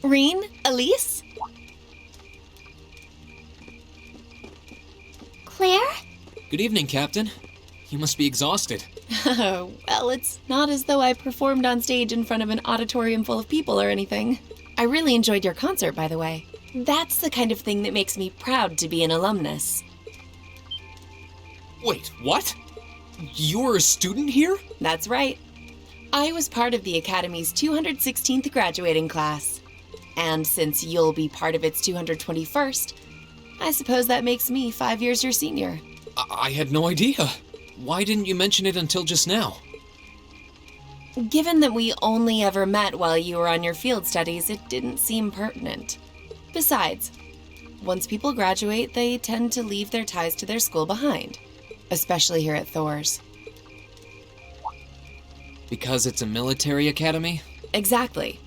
Reen? Elise? Claire? Good evening, Captain. You must be exhausted. Oh, well, it's not as though I performed on stage in front of an auditorium full of people or anything. I really enjoyed your concert, by the way. That's the kind of thing that makes me proud to be an alumnus. Wait, what? You're a student here? That's right. I was part of the Academy's 216th graduating class. And since you'll be part of its 221st, I suppose that makes me 5 years your senior. I had no idea. Why didn't you mention it until just now? Given that we only ever met while you were on your field studies, it didn't seem pertinent. Besides, once people graduate, they tend to leave their ties to their school behind, especially here at Thor's. Because it's a military academy? Exactly.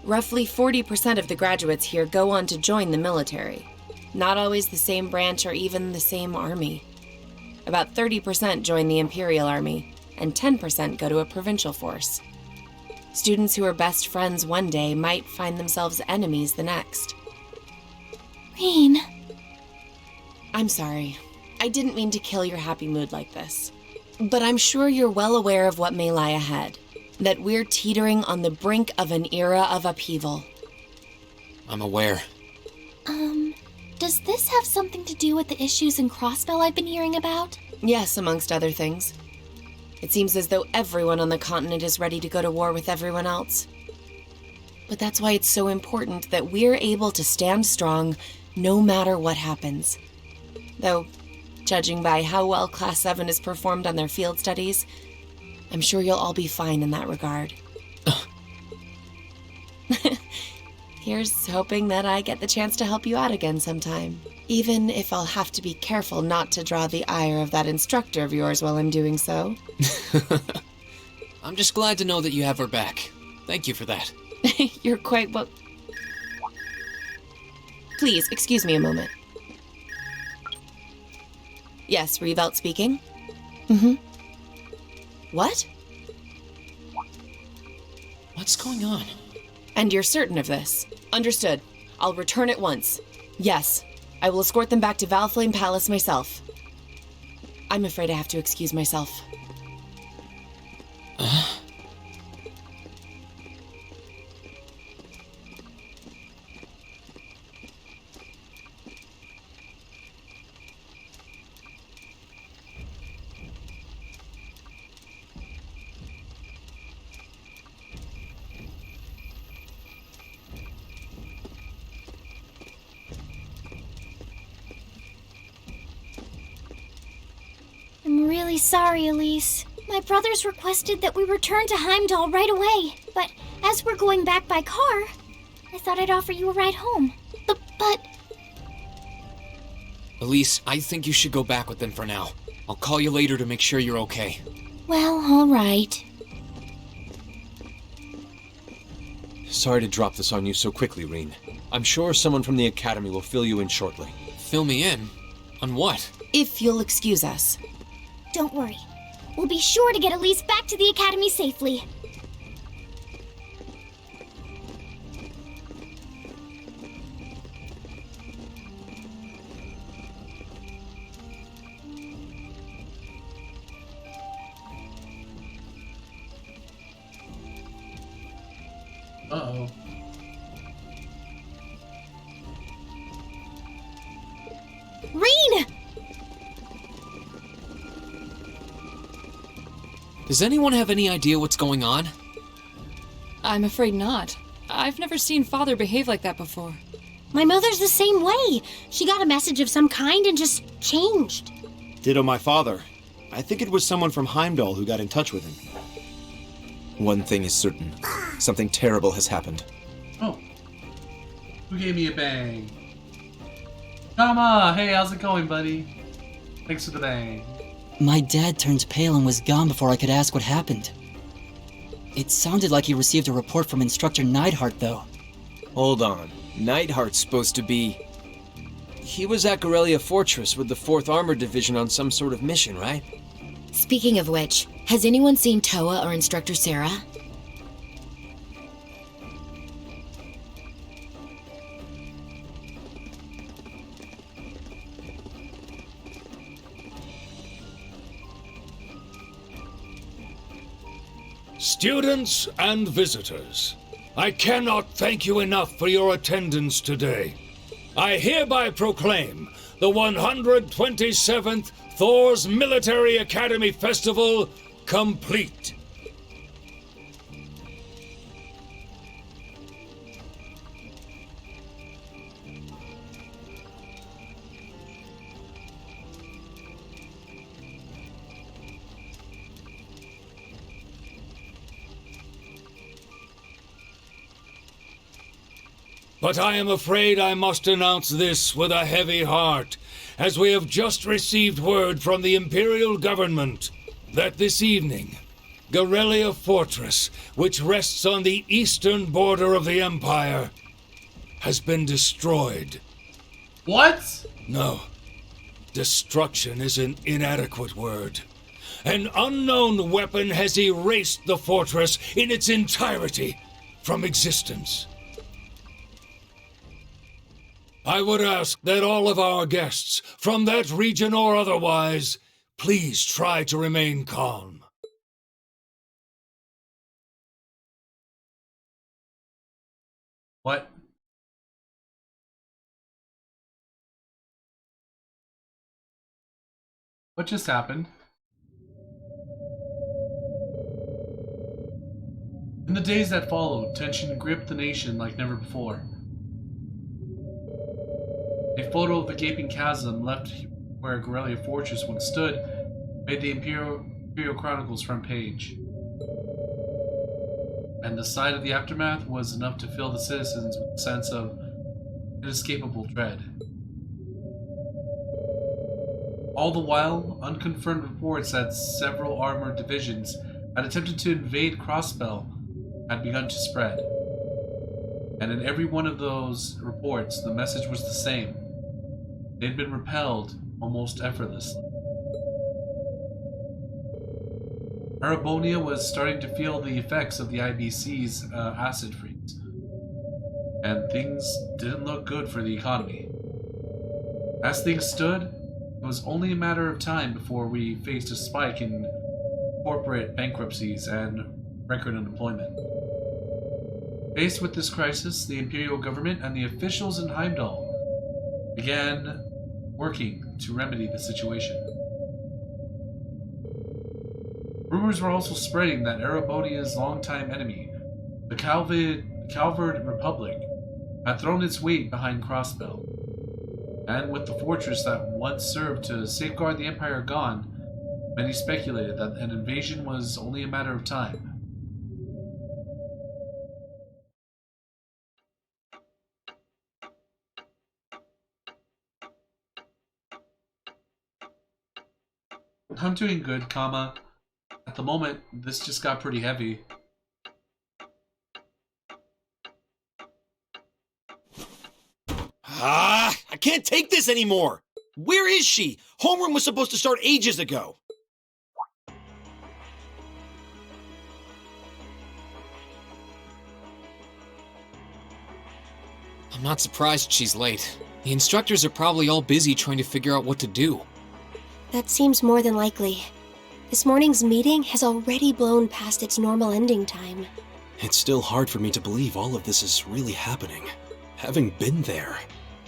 Roughly 40% of the graduates here go on to join the military. Not always the same branch or even the same army. About 30% join the Imperial Army, and 10% go to a provincial force. Students who are best friends one day might find themselves enemies the next. Reen. I'm sorry. I didn't mean to kill your happy mood like this. But I'm sure you're well aware of what may lie ahead. That we're teetering on the brink of an era of upheaval. I'm aware. Does this have something to do with the issues in Crossbell I've been hearing about? Yes, amongst other things. It seems as though everyone on the continent is ready to go to war with everyone else. But that's why it's so important that we're able to stand strong no matter what happens. Though, judging by how well Class 7 has performed on their field studies, I'm sure you'll all be fine in that regard. Here's hoping that I get the chance to help you out again sometime. Even if I'll have to be careful not to draw the ire of that instructor of yours while I'm doing so. I'm just glad to know that you have her back. Thank you for that. You're quite well... Please, excuse me a moment. Yes, Revelt speaking? Mm-hmm. What? What's going on? And you're certain of this? Understood. I'll return at once. Yes, I will escort them back to Valflame Palace myself. I'm afraid I have to excuse myself. I'm really sorry, Elise. My brothers requested that we return to Heimdall right away, but as we're going back by car, I thought I'd offer you a ride home. But... Elise, I think you should go back with them for now. I'll call you later to make sure you're okay. Well, all right. Sorry to drop this on you so quickly, Reen. I'm sure someone from the Academy will fill you in shortly. Fill me in? On what? If you'll excuse us. Don't worry. We'll be sure to get Elise back to the Academy safely. Uh-oh. Reen! Does anyone have any idea what's going on? I'm afraid not. I've never seen Father behave like that before. My mother's the same way. She got a message of some kind and just changed. Ditto my father. I think it was someone from Heimdall who got in touch with him. One thing is certain. Something terrible has happened. Oh. Who gave me a bang? Kama! Hey, how's it going, buddy? Thanks for the bang. My dad turned pale and was gone before I could ask what happened. It sounded like he received a report from Instructor Neidhart, though. Hold on. Neidhart's supposed to be... He was at Gorelia Fortress with the 4th Armored Division on some sort of mission, right? Speaking of which, has anyone seen Toa or Instructor Sarah? Students and visitors, I cannot thank you enough for your attendance today. I hereby proclaim the 127th Thor's Military Academy Festival complete. But I am afraid I must announce this with a heavy heart, as we have just received word from the Imperial government that this evening, Garrelia Fortress, which rests on the eastern border of the Empire, has been destroyed. What? No. Destruction is an inadequate word. An unknown weapon has erased the fortress in its entirety from existence. I would ask that all of our guests, from that region or otherwise, please try to remain calm. What? What just happened? In the days that followed, tension gripped the nation like never before. A photo of the gaping chasm left where Garrelia Fortress once stood made the Imperial Chronicles front page. And the sight of the aftermath was enough to fill the citizens with a sense of inescapable dread. All the while, unconfirmed reports that several armored divisions had attempted to invade Crossbell had begun to spread. And in every one of those reports, the message was the same. They'd been repelled almost effortlessly. Arabonia was starting to feel the effects of the IBC's acid freeze, and things didn't look good for the economy. As things stood, it was only a matter of time before we faced a spike in corporate bankruptcies and record unemployment. Faced with this crisis, the Imperial government and the officials in Heimdall began working to remedy the situation. Rumors were also spreading that Erebonia's longtime enemy, the Calvard Republic, had thrown its weight behind Crossbell. And with the fortress that once served to safeguard the Empire gone, many speculated that an invasion was only a matter of time. I'm doing good, comma. At the moment, this just got pretty heavy. I can't take this anymore! Where is she? Homeroom was supposed to start ages ago. I'm not surprised she's late. The instructors are probably all busy trying to figure out what to do. That seems more than likely. This morning's meeting has already blown past its normal ending time. It's still hard for me to believe all of this is really happening. Having been there,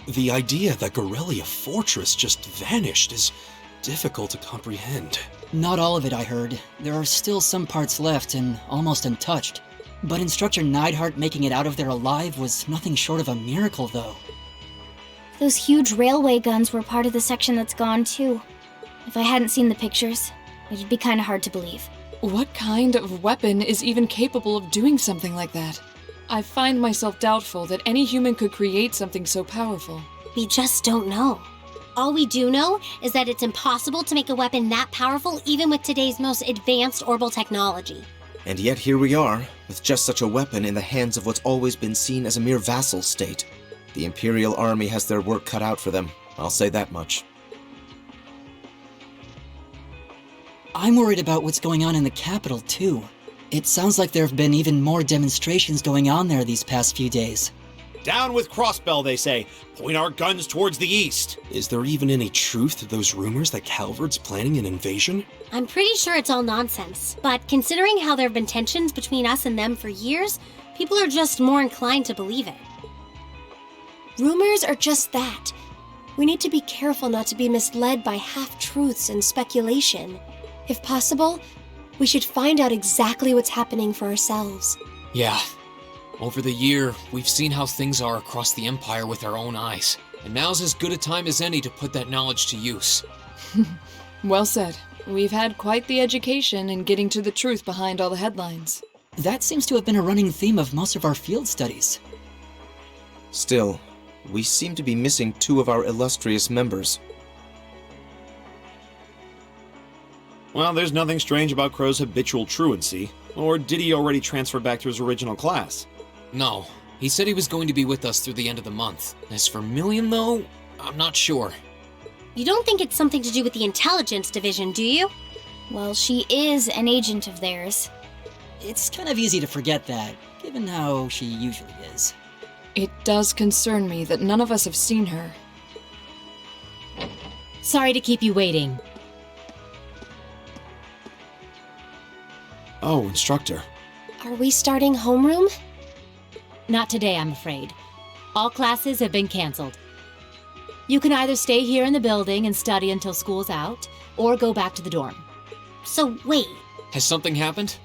the idea that Garrelia Fortress just vanished is difficult to comprehend. Not all of it, I heard. There are still some parts left and almost untouched. But Instructor Neidhart making it out of there alive was nothing short of a miracle, though. Those huge railway guns were part of the section that's gone, too. If I hadn't seen the pictures, it'd be kind of hard to believe. What kind of weapon is even capable of doing something like that? I find myself doubtful that any human could create something so powerful. We just don't know. All we do know is that it's impossible to make a weapon that powerful even with today's most advanced orbital technology. And yet here we are, with just such a weapon in the hands of what's always been seen as a mere vassal state. The Imperial Army has their work cut out for them, I'll say that much. I'm worried about what's going on in the capital, too. It sounds like there have been even more demonstrations going on there these past few days. Down with Crossbell, they say. Point our guns towards the east. Is there even any truth to those rumors that Calvard's planning an invasion? I'm pretty sure it's all nonsense, but considering how there have been tensions between us and them for years, people are just more inclined to believe it. Rumors are just that. We need to be careful not to be misled by half-truths and speculation. If possible, we should find out exactly what's happening for ourselves. Yeah. Over the year, we've seen how things are across the Empire with our own eyes. And now's as good a time as any to put that knowledge to use. Well said. We've had quite the education in getting to the truth behind all the headlines. That seems to have been a running theme of most of our field studies. Still, we seem to be missing two of our illustrious members. Well, there's nothing strange about Crow's habitual truancy. Or did he already transfer back to his original class? No. He said he was going to be with us through the end of the month. As for Milliam, though, I'm not sure. You don't think it's something to do with the intelligence division, do you? Well, she is an agent of theirs. It's kind of easy to forget that, given how she usually is. It does concern me that none of us have seen her. Sorry to keep you waiting. Oh, instructor. Are we starting homeroom? Not today, I'm afraid. All classes have been canceled. You can either stay here in the building and study until school's out, or go back to the dorm. So wait. Has something happened?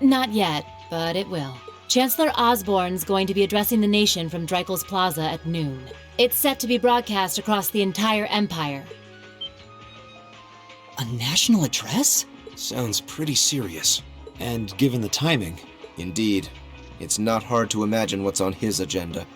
Not yet, but it will. Chancellor Osborne's going to be addressing the nation from Dreikel's Plaza at noon. It's set to be broadcast across the entire Empire. A national address? Sounds pretty serious. And given the timing... Indeed. It's not hard to imagine what's on his agenda.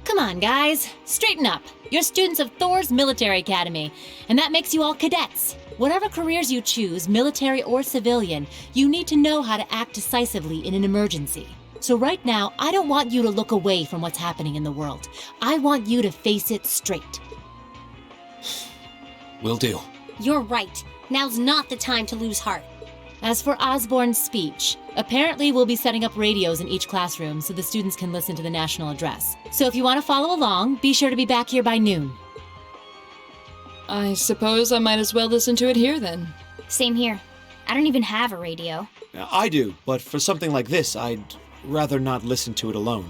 Come on, guys. Straighten up. You're students of Thor's Military Academy, and that makes you all cadets. Whatever careers you choose, military or civilian, you need to know how to act decisively in an emergency. So right now, I don't want you to look away from what's happening in the world. I want you to face it straight. Will do. You're right. Now's not the time to lose heart. As for Osborne's speech, apparently we'll be setting up radios in each classroom so the students can listen to the national address. So if you want to follow along, be sure to be back here by noon. I suppose I might as well listen to it here then. Same here. I don't even have a radio. I do, but for something like this, I'd rather not listen to it alone.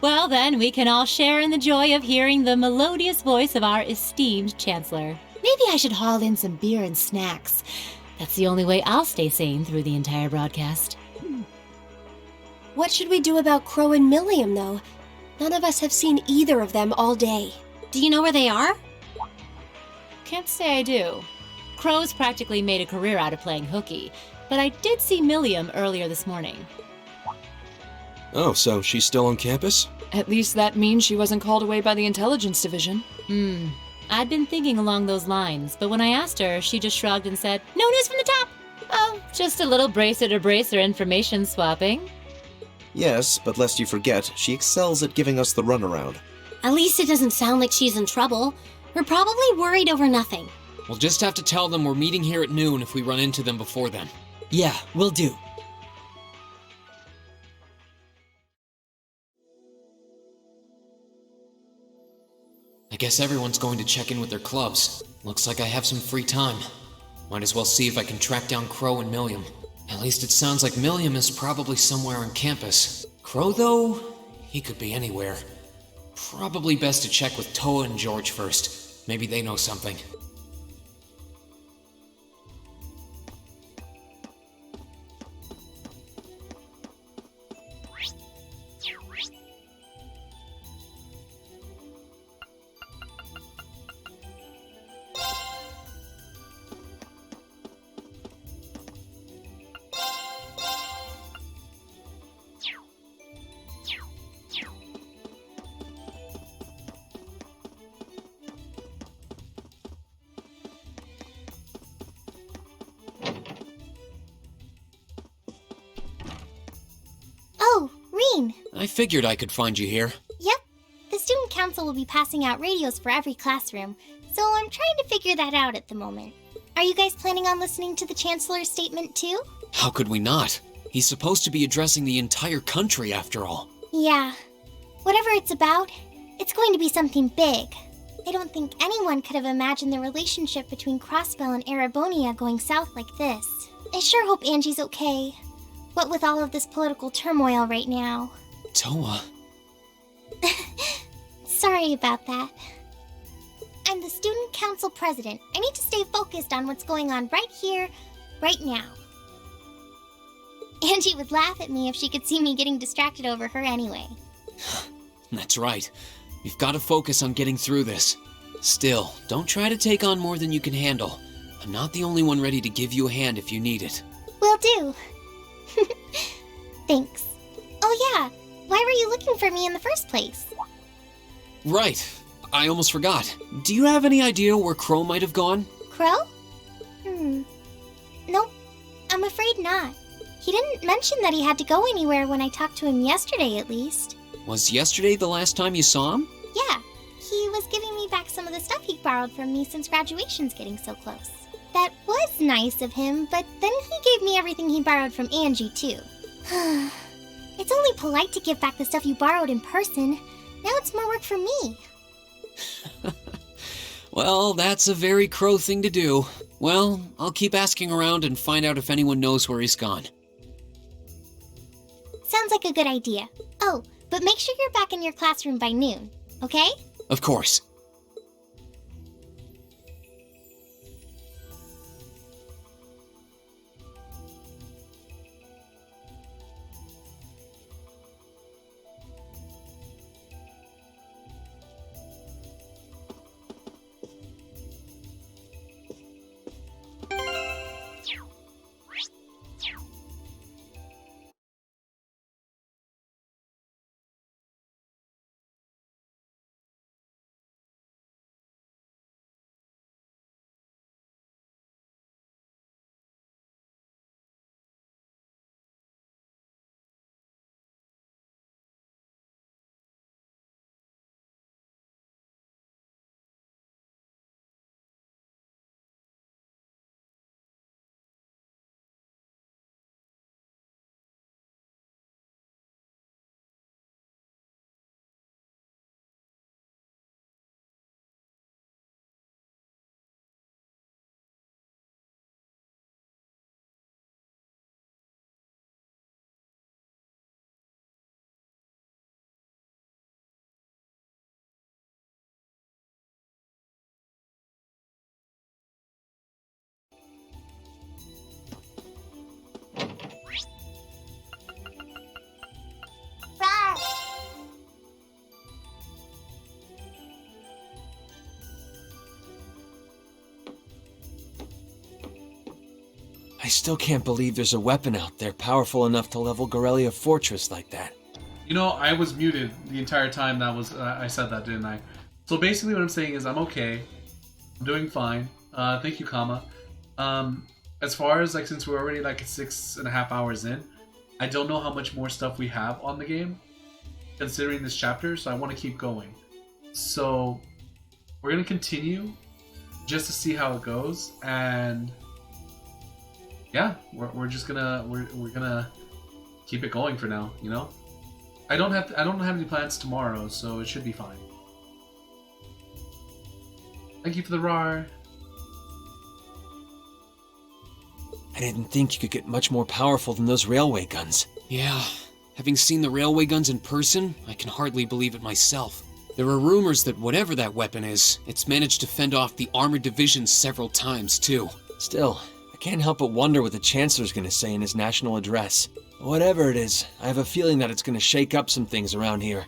Well then, we can all share in the joy of hearing the melodious voice of our esteemed Chancellor. Maybe I should haul in some beer and snacks. That's the only way I'll stay sane through the entire broadcast. What should we do about Crow and Milliam, though? None of us have seen either of them all day. Do you know where they are? Can't say I do. Crow's practically made a career out of playing hooky, but I did see Milliam earlier this morning. Oh, so she's still on campus? At least that means she wasn't called away by the intelligence division. I'd been thinking along those lines, but when I asked her, she just shrugged and said, "No news from the top!" Oh, just a little bracer-to-bracer information swapping. Yes, but lest you forget, she excels at giving us the runaround. At least it doesn't sound like she's in trouble. We're probably worried over nothing. We'll just have to tell them we're meeting here at noon if we run into them before then. Yeah, will do. I guess everyone's going to check in with their clubs. Looks like I have some free time. Might as well see if I can track down Crow and Milliam. At least it sounds like Milliam is probably somewhere on campus. Crow, though? He could be anywhere. Probably best to check with Toa and George first. Maybe they know something. Oh, Reen! I figured I could find you here. Yep. The student council will be passing out radios for every classroom, so I'm trying to figure that out at the moment. Are you guys planning on listening to the Chancellor's statement too? How could we not? He's supposed to be addressing the entire country, after all. Yeah. Whatever it's about, it's going to be something big. I don't think anyone could have imagined the relationship between Crossbell and Erebonia going south like this. I sure hope Angie's okay. What with all of this political turmoil right now. Toa. Sorry about that. I'm the student council president. I need to stay focused on what's going on right here, right now. Angie would laugh at me if she could see me getting distracted over her anyway. That's right. We've got to focus on getting through this. Still, don't try to take on more than you can handle. I'm not the only one ready to give you a hand if you need it. Will do. Thanks. Oh yeah, why were you looking for me in the first place? Right. I almost forgot. Do you have any idea where Crow might have gone? Crow? Nope, I'm afraid not. He didn't mention that he had to go anywhere when I talked to him yesterday, at least. Was yesterday the last time you saw him? Yeah, he was giving me back some of the stuff he borrowed from me since graduation's getting so close. That was nice of him, but then he gave me everything he borrowed from Angie, too. It's only polite to give back the stuff you borrowed in person. Now it's more work for me. Well, that's a very Crow thing to do. Well, I'll keep asking around and find out if anyone knows where he's gone. Sounds like a good idea. Oh, but make sure you're back in your classroom by noon, okay? Of course. I still can't believe there's a weapon out there powerful enough to level Gorelia Fortress like that. You know, I was muted the entire time that was I said that, didn't I? So basically what I'm saying is I'm okay. I'm doing fine. Thank you, Kama. As far as, like, since we're already, like, 6.5 hours in, I don't know how much more stuff we have on the game, considering this chapter, so I want to keep going. So, we're going to continue just to see how it goes, and yeah, we're just gonna we're gonna keep it going for now, you know? I don't have any plans tomorrow, so it should be fine. Thank you for the RAR. I didn't think you could get much more powerful than those railway guns. Yeah, having seen the railway guns in person, I can hardly believe it myself. There are rumors that whatever that weapon is, it's managed to fend off the armored divisions several times, too. Still, I can't help but wonder what the Chancellor's gonna say in his national address. Whatever it is, I have a feeling that it's gonna shake up some things around here.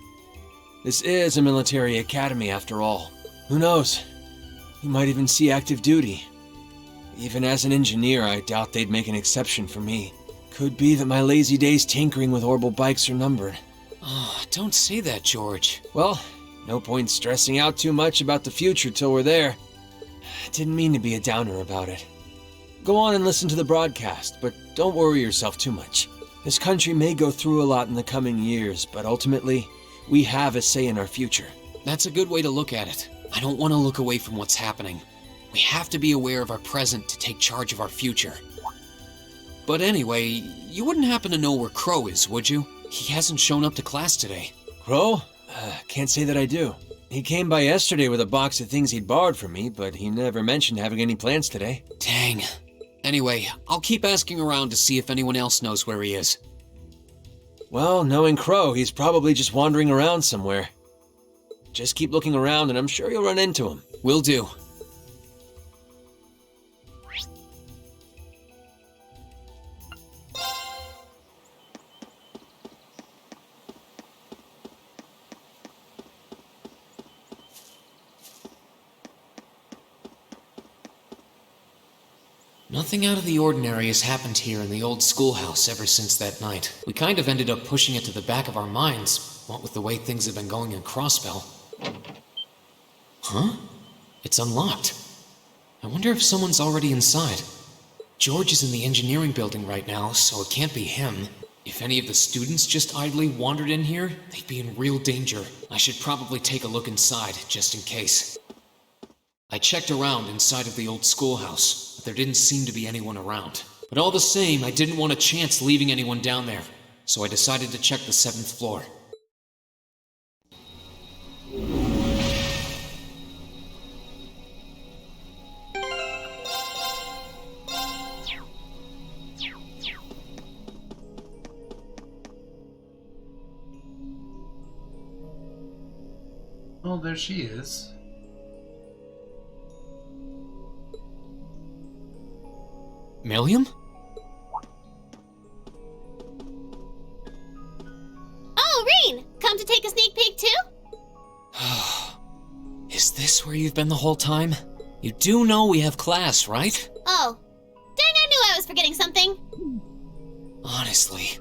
This is a military academy after all. Who knows? You might even see active duty. Even as an engineer, I doubt they'd make an exception for me. Could be that my lazy days tinkering with orbital bikes are numbered. Oh, don't say that, George. Well, no point stressing out too much about the future till we're there. Didn't mean to be a downer about it. Go on and listen to the broadcast, but don't worry yourself too much. This country may go through a lot in the coming years, but ultimately, we have a say in our future. That's a good way to look at it. I don't want to look away from what's happening. We have to be aware of our present to take charge of our future. But anyway, you wouldn't happen to know where Crow is, would you? He hasn't shown up to class today. Crow? Can't say that I do. He came by yesterday with a box of things he'd borrowed from me, but he never mentioned having any plans today. Dang. Anyway, I'll keep asking around to see if anyone else knows where he is. Well, knowing Crow, he's probably just wandering around somewhere. Just keep looking around and I'm sure you'll run into him. Will do. Nothing out of the ordinary has happened here in the old schoolhouse ever since that night. We kind of ended up pushing it to the back of our minds, what with the way things have been going in Crossbell. Huh? It's unlocked. I wonder if someone's already inside. George is in the engineering building right now, so it can't be him. If any of the students just idly wandered in here, they'd be in real danger. I should probably take a look inside, just in case. I checked around inside of the old schoolhouse, but there didn't seem to be anyone around. But all the same, I didn't want a chance leaving anyone down there, so I decided to check the 7th floor. Oh, there she is. Milliam? Oh, Reen! Come to take a sneak peek too? Is this where you've been the whole time? You do know we have class, right? Oh. Dang, I knew I was forgetting something. Honestly.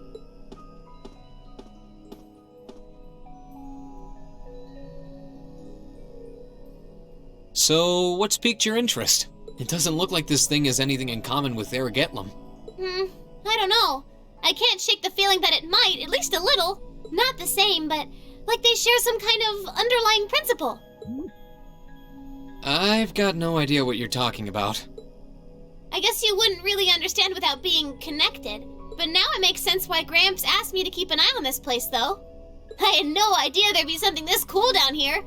So, what's piqued your interest? It doesn't look like this thing has anything in common with Erigetlum. I don't know. I can't shake the feeling that it might, at least a little. Not the same, but like they share some kind of underlying principle. I've got no idea what you're talking about. I guess you wouldn't really understand without being connected. But now it makes sense why Gramps asked me to keep an eye on this place, though. I had no idea there'd be something this cool down here.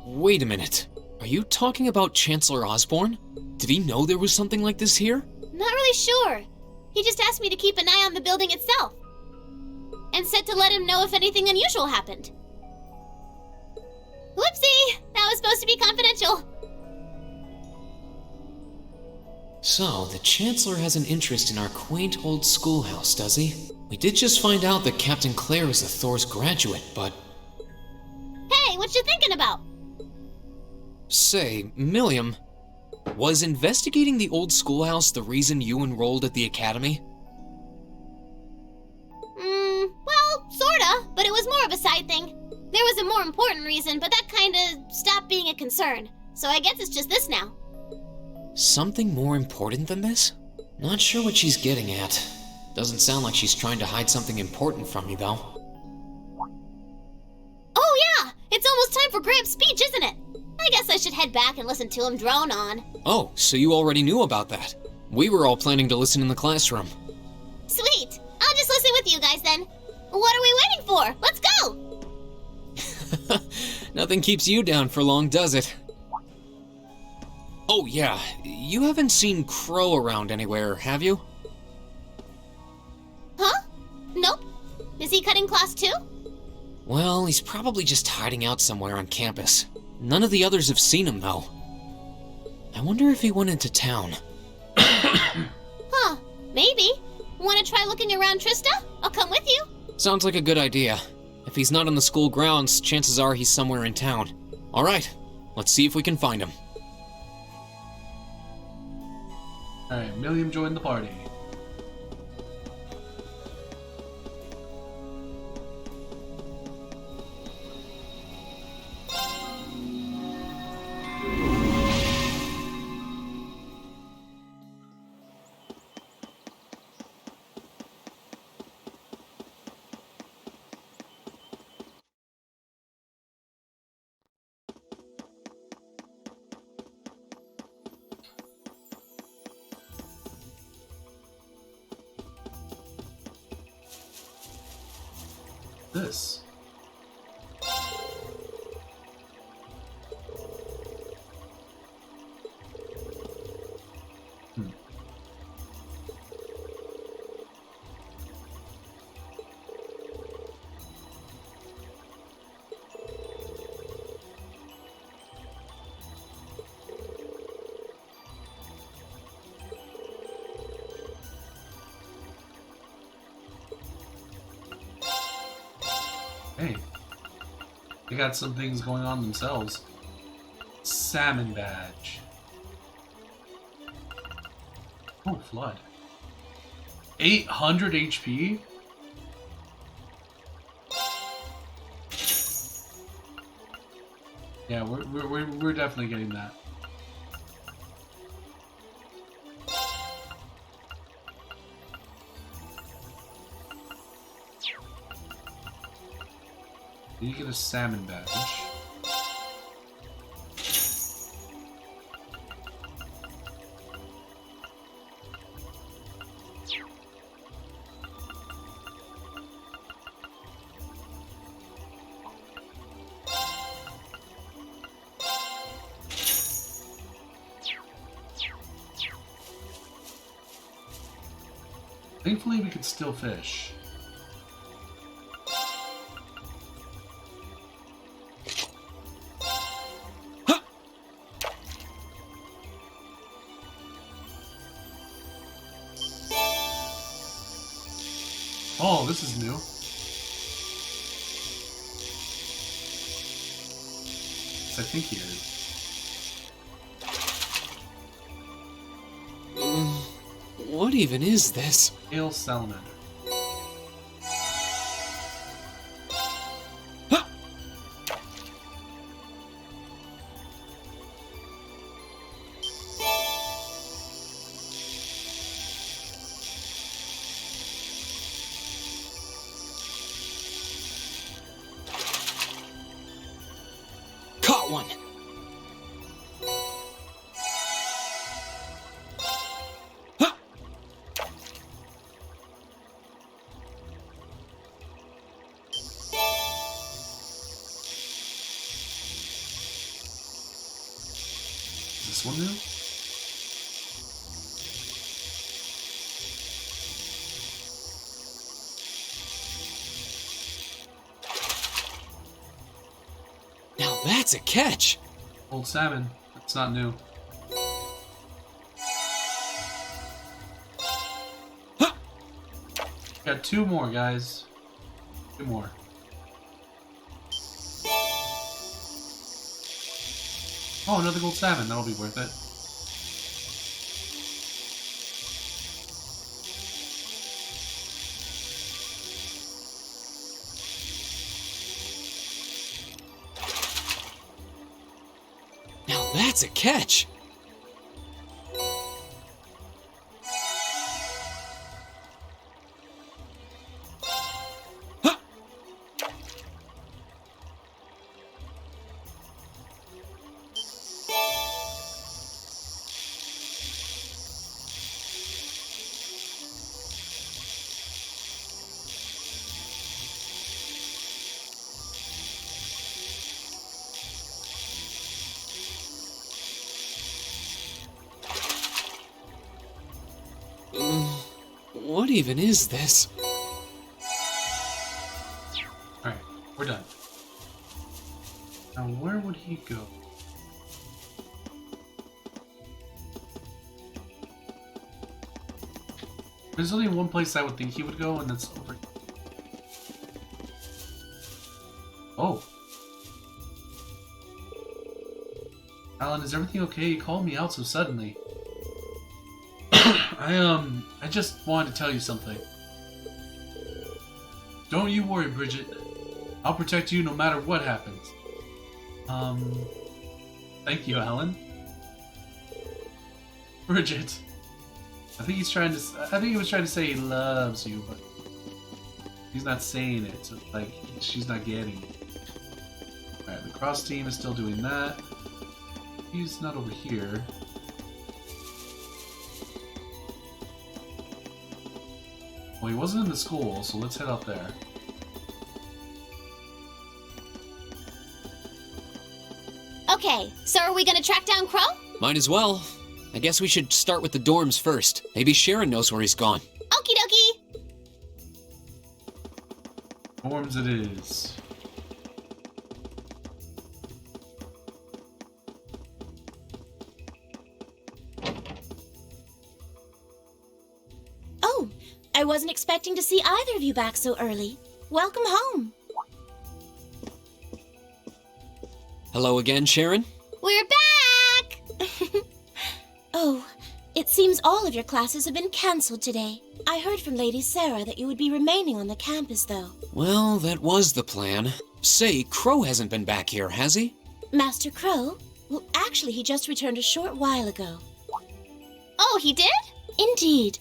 Wait a minute. Are you talking about Chancellor Osborne? Did he know there was something like this here? Not really sure. He just asked me to keep an eye on the building itself. And said to let him know if anything unusual happened. Whoopsie! That was supposed to be confidential. So, the Chancellor has an interest in our quaint old schoolhouse, does he? We did just find out that Captain Claire is a Thor's graduate, but... Hey, what you thinking about? Say, Milliam, was investigating the old schoolhouse the reason you enrolled at the academy? Well, sorta, but it was more of a side thing. There was a more important reason, but that kinda stopped being a concern. So I guess it's just this now. Something more important than this? Not sure what she's getting at. Doesn't sound like she's trying to hide something important from me, though. Oh yeah! It's almost time for Gramps' speech, isn't it? I guess I should head back and listen to him drone on. Oh, so you already knew about that. We were all planning to listen in the classroom. Sweet! I'll just listen with you guys then. What are we waiting for? Let's go! Nothing keeps you down for long, does it? Oh yeah, you haven't seen Crow around anywhere, have you? Huh? Nope. Is he cutting class too? Well, he's probably just hiding out somewhere on campus. None of the others have seen him, though. I wonder if he went into town. Huh, maybe. Want to try looking around, Trista? I'll come with you. Sounds like a good idea. If he's not on the school grounds, chances are he's somewhere in town. All right, let's see if we can find him. Alright, Milliam joined the party. this? Hey, they got some things going on themselves. Salmon badge. Oh, flood. 800 HP? Yeah, we're definitely getting that. You get a salmon badge. Thankfully, we can still fish. Oh, this is new. Yes, I think he is. What even is this? Ale salamander. Caught one! Is this one new? Now that's a catch! Old salmon. It's not new. Got two more, guys. Two more. Oh, another gold salmon. That'll be worth it. Now that's a catch! What even is this? Alright, we're done. Now, where would he go? There's only one place I would think he would go, and that's over here. Oh. Alan, is everything okay? You called me out so suddenly. I just wanted to tell you something. Don't you worry, Bridget. I'll protect you no matter what happens. Thank you, Alan. Bridget. I think he was trying to say he loves you, but he's not saying it, so like she's not getting it. Alright, the cross team is still doing that. He's not over here. Well, he wasn't in the school, so let's head out there. Okay, so are we gonna track down Crow? Might as well. I guess we should start with the dorms first. Maybe Sharon knows where he's gone. Okie dokie! Dorms it is. Oh, I wasn't expecting to see either of you back so early. Welcome home. Hello again, Sharon? We're back! Oh, it seems all of your classes have been cancelled today. I heard from Lady Sarah that you would be remaining on the campus, though. Well, that was the plan. Say, Crow hasn't been back here, has he? Master Crow? Well, actually, he just returned a short while ago. Oh, he did? Indeed.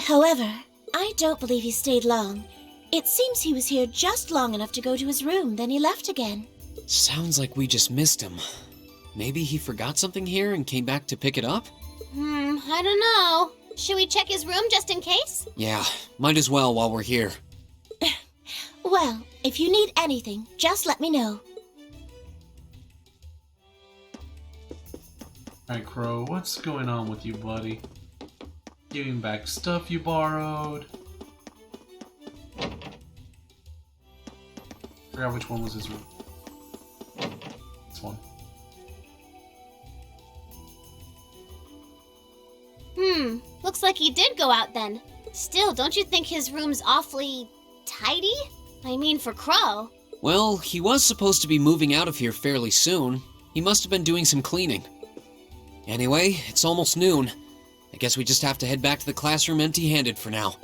However, I don't believe he stayed long. It seems he was here just long enough to go to his room, then he left again. Sounds like we just missed him. Maybe he forgot something here and came back to pick it up? I don't know. Should we check his room just in case? Yeah, might as well while we're here. Well, if you need anything, just let me know. Alright, Crow, what's going on with you, buddy? Giving back stuff you borrowed. Forgot which one was his room. This one. Looks like he did go out then. Still, don't you think his room's awfully tidy? I mean, for Crow. Well, he was supposed to be moving out of here fairly soon. He must have been doing some cleaning. Anyway, it's almost noon. I guess we just have to head back to the classroom empty-handed for now.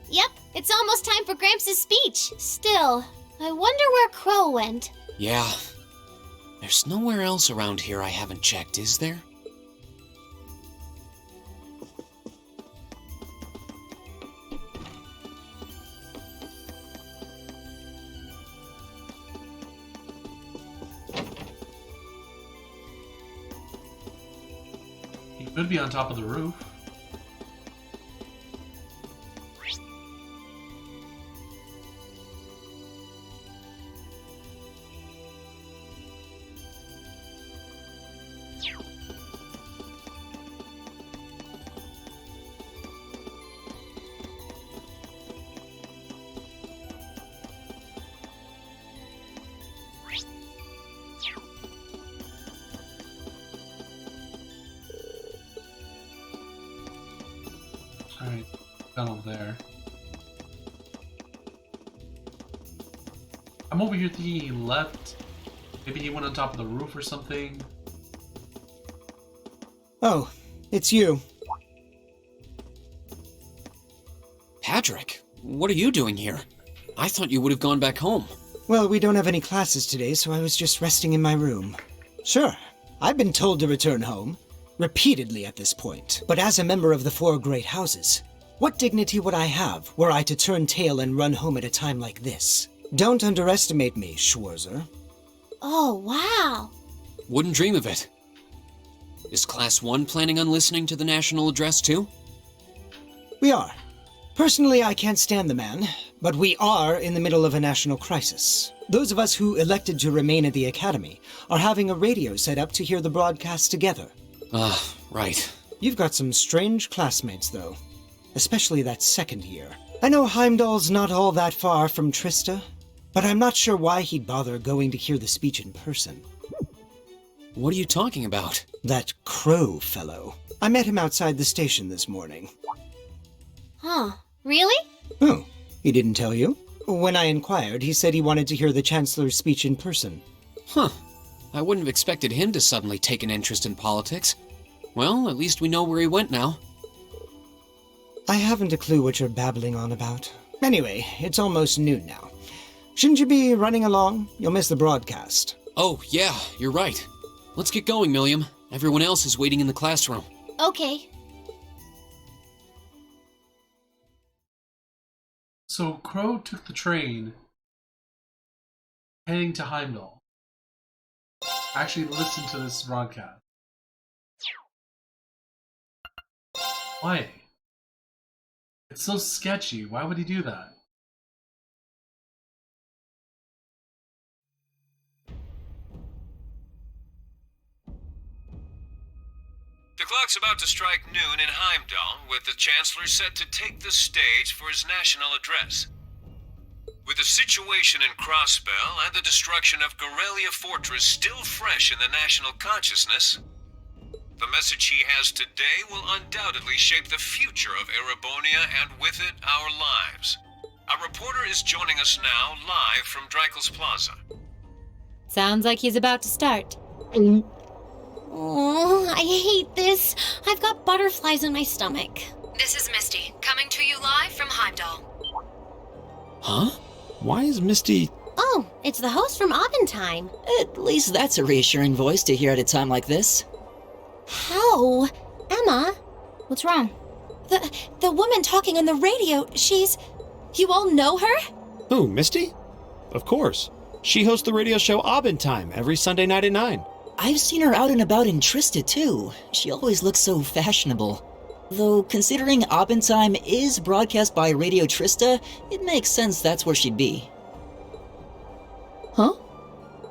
Yep, it's almost time for Gramps' speech. Still, I wonder where Crow went. Yeah. There's nowhere else around here I haven't checked, is there? He could be on top of the roof. Alright, tunnel there. I'm over here thinking he left. Maybe he went on top of the roof or something. Oh, it's you. Patrick, what are you doing here? I thought you would have gone back home. Well, we don't have any classes today, so I was just resting in my room. Sure, I've been told to return home. Repeatedly at this point. But as a member of the Four Great Houses, what dignity would I have were I to turn tail and run home at a time like this? Don't underestimate me, Schwarzer. Oh, wow. Wouldn't dream of it. Is Class 1 planning on listening to the national address too? We are. Personally, I can't stand the man, but we are in the middle of a national crisis. Those of us who elected to remain at the Academy are having a radio set up to hear the broadcast together. Ah, right. You've got some strange classmates, though. Especially that second year. I know Heimdall's not all that far from Trista, but I'm not sure why he'd bother going to hear the speech in person. What are you talking about? That Crow fellow. I met him outside the station this morning. Huh, really? Oh, he didn't tell you? When I inquired, he said he wanted to hear the Chancellor's speech in person. Huh. I wouldn't have expected him to suddenly take an interest in politics. Well, at least we know where he went now. I haven't a clue what you're babbling on about. Anyway, it's almost noon now. Shouldn't you be running along? You'll miss the broadcast. Oh, yeah, you're right. Let's get going, Milliam. Everyone else is waiting in the classroom. Okay. So Crow took the train heading to Heimdall. Actually listen to this broadcast. Why? It's so sketchy. Why would he do that? The clock's about to strike noon in Heimdall, with the Chancellor set to take the stage for his national address. With the situation in Crossbell and the destruction of Gorelia Fortress still fresh in the national consciousness, the message he has today will undoubtedly shape the future of Erebonia and with it, our lives. A reporter is joining us now, live from Dreikel's Plaza. Sounds like he's about to start. Oh, I hate this. I've got butterflies in my stomach. This is Misty, coming to you live from Heimdall. Huh? Why is Misty... Oh, it's the host from Abendheim. At least that's a reassuring voice to hear at a time like this. How? Emma? What's wrong? The woman talking on the radio, she's... You all know her? Who, Misty? Of course. She hosts the radio show Abendheim every Sunday night at 9. I've seen her out and about in Trista, too. She always looks so fashionable. Though, considering Abendheim is broadcast by Radio Trista, it makes sense that's where she'd be. Huh?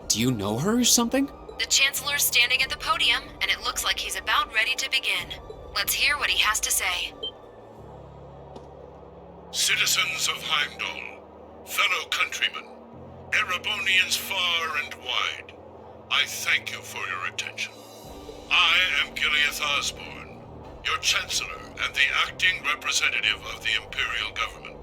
Do you know her or something? The Chancellor's standing at the podium, and it looks like he's about ready to begin. Let's hear what he has to say. Citizens of Heimdall, fellow countrymen, Erebonians far and wide, I thank you for your attention. I am Gileath Osborne, your Chancellor and the acting representative of the Imperial Government.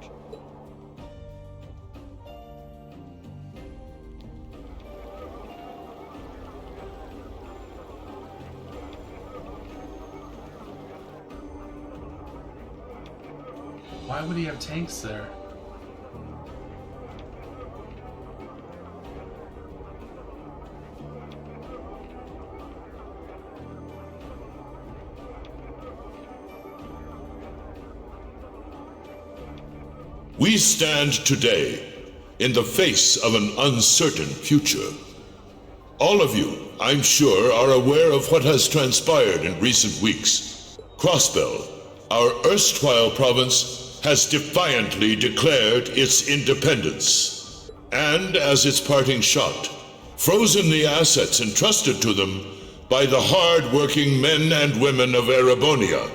Why would he have tanks there? We stand today in the face of an uncertain future. All of you, I'm sure, are aware of what has transpired in recent weeks. Crossbell, our erstwhile province, has defiantly declared its independence, and as its parting shot, frozen the assets entrusted to them by the hard-working men and women of Erebonia.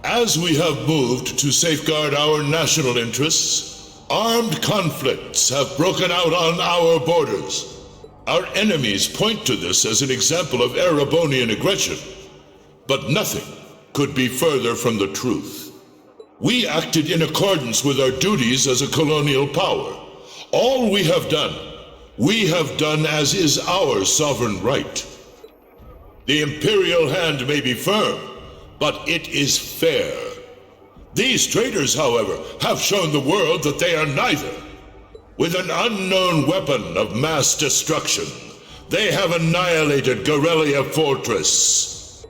As we have moved to safeguard our national interests, armed conflicts have broken out on our borders. Our enemies point to this as an example of Erebonian aggression, but nothing could be further from the truth. We acted in accordance with our duties as a colonial power. All we have done as is our sovereign right. The imperial hand may be firm, but it is fair. These traitors, however, have shown the world that they are neither. With an unknown weapon of mass destruction, they have annihilated Gorelia Fortress,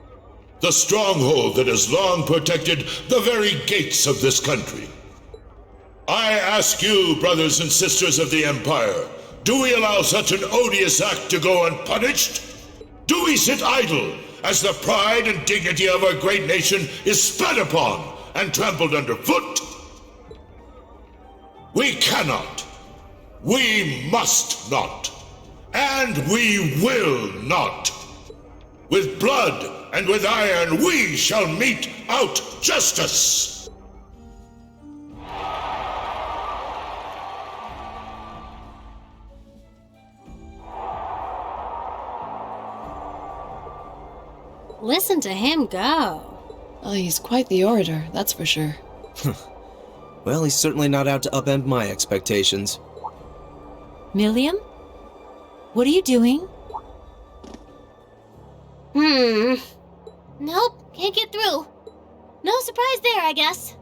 the stronghold that has long protected the very gates of this country. I ask you, brothers and sisters of the Empire, do we allow such an odious act to go unpunished? Do we sit idle as the pride and dignity of our great nation is spat upon and trampled underfoot? We cannot, we must not, and we will not. With blood and with iron we shall mete out justice. Listen to him go. Oh, he's quite the orator, that's for sure. Well, he's certainly not out to upend my expectations. Milliam? What are you doing? Nope, can't get through. No surprise there, I guess.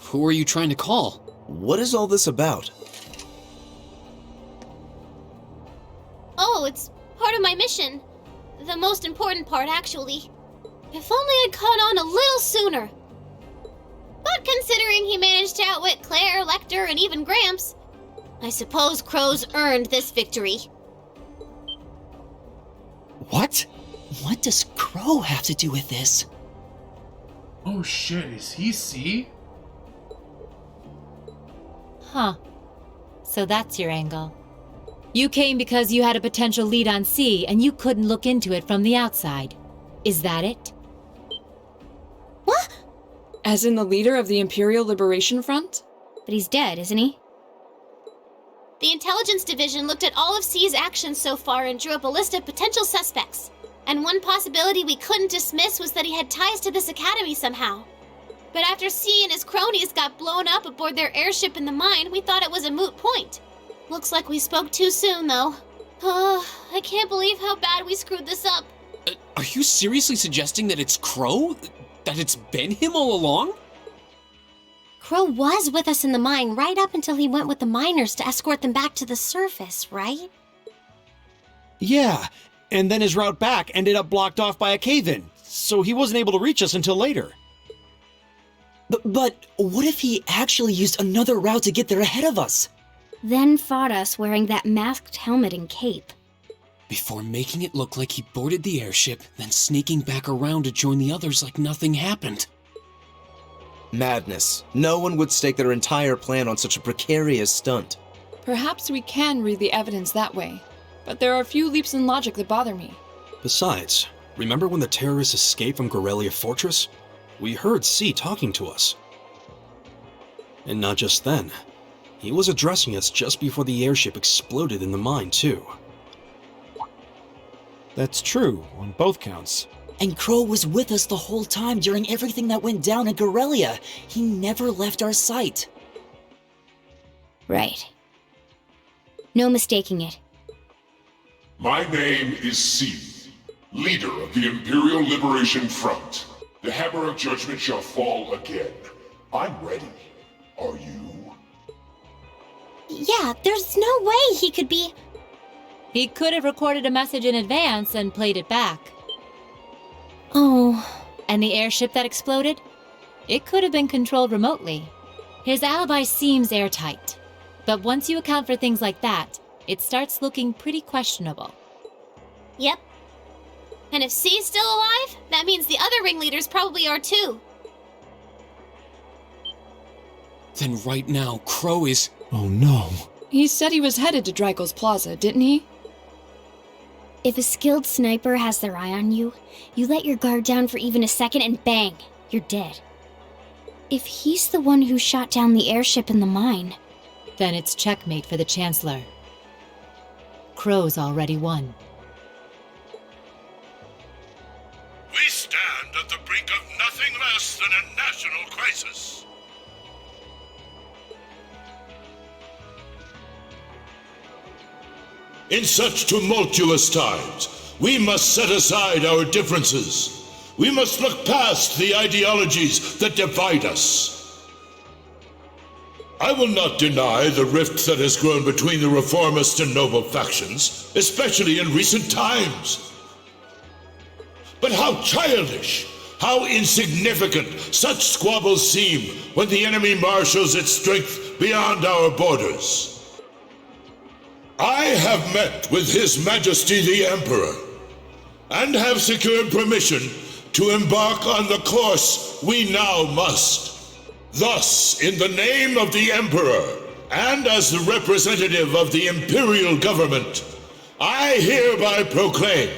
Who are you trying to call? What is all this about? Oh, it's part of my mission. The most important part, actually. If only I'd caught on a little sooner. But considering he managed to outwit Claire, Lecter, and even Gramps, I suppose Crow's earned this victory. What? What does Crow have to do with this? Oh shit, is he C? Huh. So that's your angle. You came because you had a potential lead on C and you couldn't look into it from the outside. Is that it? What? As in the leader of the Imperial Liberation Front? But he's dead, isn't he? The Intelligence Division looked at all of C's actions so far and drew up a list of potential suspects. And one possibility we couldn't dismiss was that he had ties to this academy somehow. But after C and his cronies got blown up aboard their airship in the mine, we thought it was a moot point. Looks like we spoke too soon, though. Oh, I can't believe how bad we screwed this up. Are you seriously suggesting that it's Crow? That it's been him all along? Crow was with us in the mine right up until he went with the miners to escort them back to the surface, right? Yeah, and then his route back ended up blocked off by a cave-in, so he wasn't able to reach us until later. But what if he actually used another route to get there ahead of us? Then fought us wearing that masked helmet and cape. Before making it look like he boarded the airship, then sneaking back around to join the others like nothing happened. Madness. No one would stake their entire plan on such a precarious stunt. Perhaps we can read the evidence that way, but there are a few leaps in logic that bother me. Besides, remember when the terrorists escaped from Gorelia Fortress? We heard C talking to us. And not just then. He was addressing us just before the airship exploded in the mine, too. That's true, on both counts. And Crow was with us the whole time during everything that went down in Gorelia. He never left our sight. Right. No mistaking it. My name is C, leader of the Imperial Liberation Front. The hammer of judgment shall fall again. I'm ready. Are you? Yeah, there's no way he could be... He could have recorded a message in advance and played it back. Oh. And the airship that exploded? It could have been controlled remotely. His alibi seems airtight. But once you account for things like that, it starts looking pretty questionable. Yep. And if C's still alive, that means the other ringleaders probably are too. Then right now, Crow is... Oh no. He said he was headed to Dreikel's Plaza, didn't he? If a skilled sniper has their eye on you, you let your guard down for even a second and bang, you're dead. If he's the one who shot down the airship in the mine... Then it's checkmate for the Chancellor. Crow's already won. We stand at the brink of nothing less than a national crisis. In such tumultuous times, we must set aside our differences. We must look past the ideologies that divide us. I will not deny the rift that has grown between the reformist and noble factions, especially in recent times. But how childish, how insignificant such squabbles seem when the enemy marshals its strength beyond our borders. I have met with His Majesty the Emperor, and have secured permission to embark on the course we now must. Thus, in the name of the Emperor, and as the representative of the Imperial Government, I hereby proclaim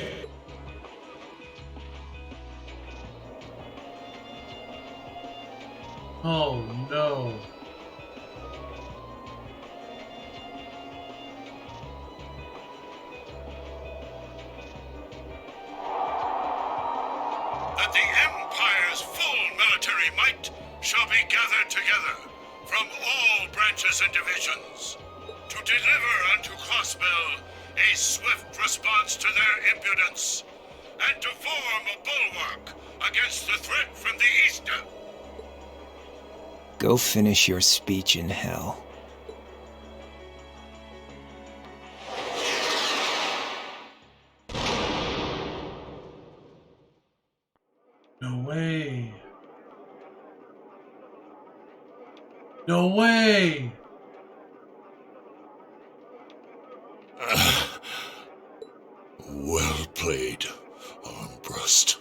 Oh no. that the Empire's full military might shall be gathered together from all branches and divisions to deliver unto Crossbell a swift response to their impudence and to form a bulwark against the threat from the east. Go finish your speech in hell. No way. No way. Well played, Armbrust.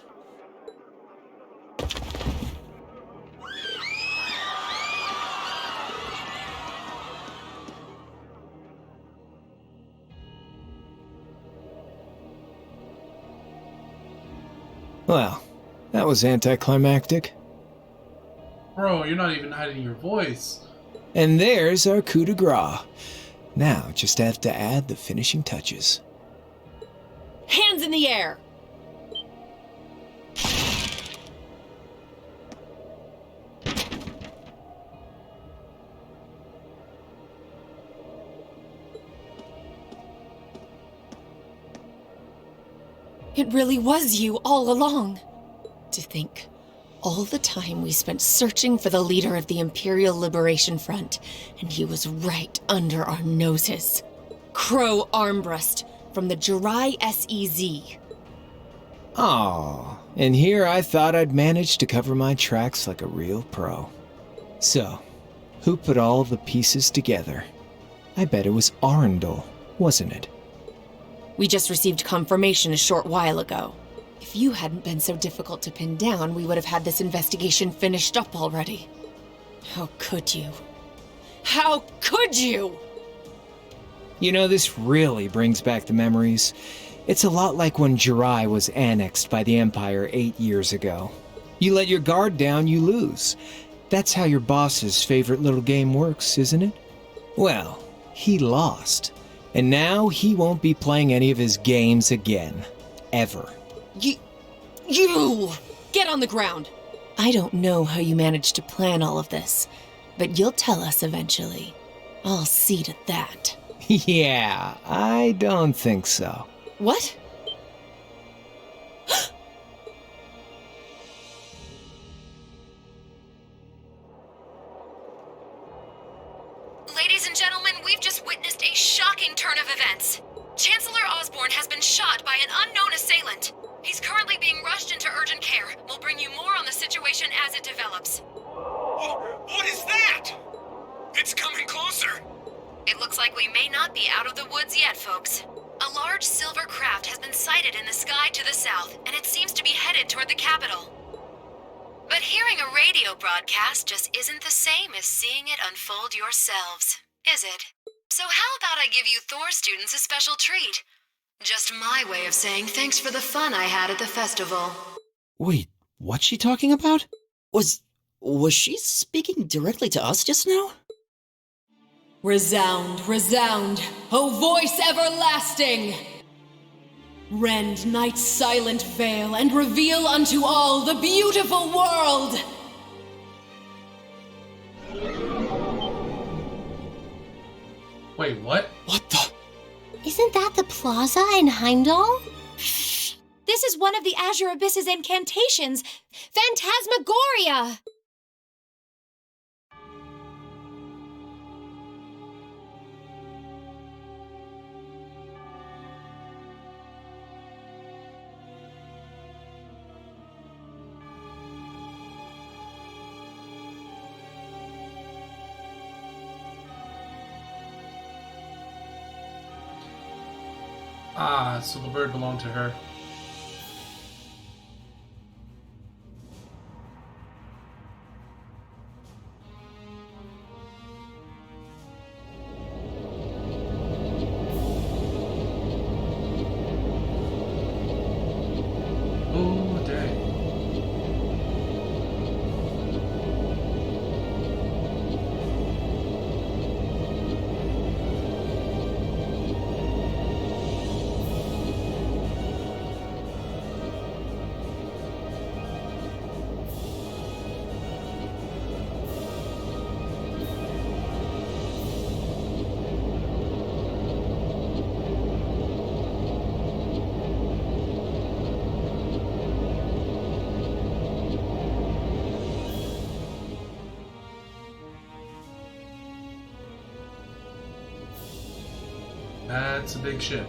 Well, that was anticlimactic. Bro, you're not even hiding your voice. And there's our coup de grace. Now, just have to add the finishing touches. Hands in the air! It really was you all along. To think, all the time we spent searching for the leader of the Imperial Liberation Front, and he was right under our noses. Crow Armbrust from the Jirai SEZ. Aw, and here I thought I'd managed to cover my tracks like a real pro. So, who put all the pieces together? I bet it was Arundel, wasn't it? We just received confirmation a short while ago. If you hadn't been so difficult to pin down, we would have had this investigation finished up already. How could you? How could you? You know, this really brings back the memories. It's a lot like when Jirai was annexed by the Empire 8 years ago. You let your guard down, you lose. That's how your boss's favorite little game works, isn't it? Well, he lost. And now he won't be playing any of his games again. Ever. You! Get on the ground! I don't know how you managed to plan all of this, but you'll tell us eventually. I'll see to that. Yeah, I don't think so. What? Ladies and gentlemen, we've just witnessed a shocking turn of events. Chancellor Osborne has been shot by an unknown assailant. He's currently being rushed into urgent care. We'll bring you more on the situation as it develops. What is that? It's coming closer. It looks like we may not be out of the woods yet, folks. A large silver craft has been sighted in the sky to the south, and it seems to be headed toward the capital. But hearing a radio broadcast just isn't the same as seeing it unfold yourselves, is it? So how about I give you Thor students a special treat? Just my way of saying thanks for the fun I had at the festival. Wait, what's she talking about? Was she speaking directly to us just now? Resound, resound, O voice everlasting! Rend night's silent veil and reveal unto all the beautiful world! Wait, what? What the? Isn't that the plaza in Heimdall? This is one of the Azure Abyss's incantations, Phantasmagoria! Ah, so the bird belonged to her. Oh, dang. That's a big ship.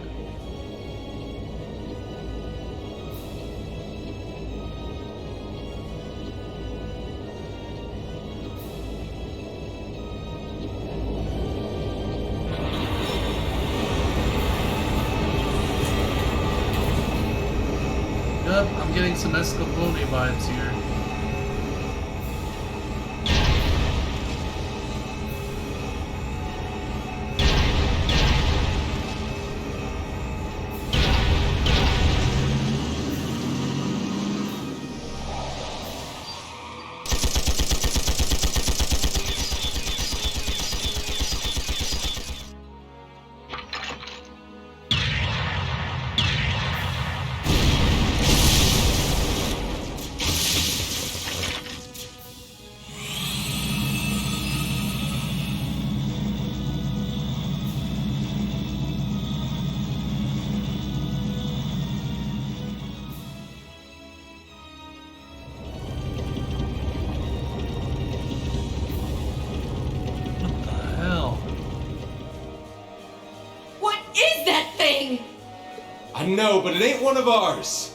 Yup, I'm getting some Escapone vibes here. know, but it ain't one of ours.